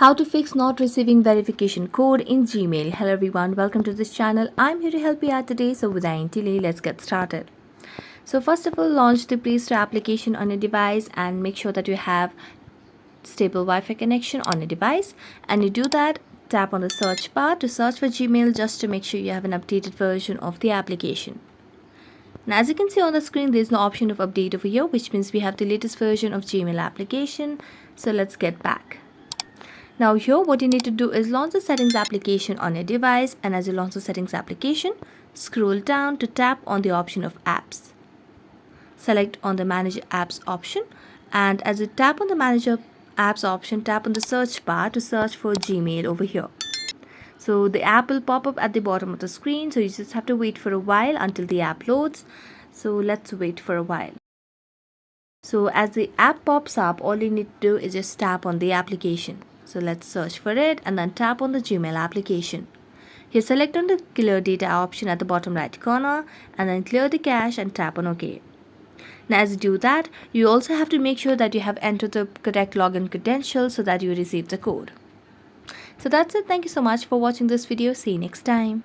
How to fix not receiving verification code in Gmail. Hello everyone, welcome to this channel. I'm here to help you out today. So without any delay, let's get started. So first of all, launch the Play Store application on your device and make sure that you have stable Wi-Fi connection on your device. And you do that, tap on the search bar to search for Gmail just to make sure you have an updated version of the application. Now as you can see on the screen, there's no option of update over here, which means we have the latest version of Gmail application. So let's get back. Now here what you need to do is launch the settings application on your device, and as you launch the settings application, scroll down to tap on the option of apps. Select on the manage apps option, and as you tap on the manage apps option, tap on the search bar to search for Gmail over here. So the app will pop up at the bottom of the screen, so you just have to wait for a while until the app loads. So let's wait for a while. So as the app pops up, all you need to do is just tap on the application. So let's search for it and then tap on the Gmail application. Here select on the clear data option at the bottom right corner and then clear the cache and tap on OK. Now as you do that, you also have to make sure that you have entered the correct login credentials so that you receive the code. So that's it. Thank you so much for watching this video. See you next time.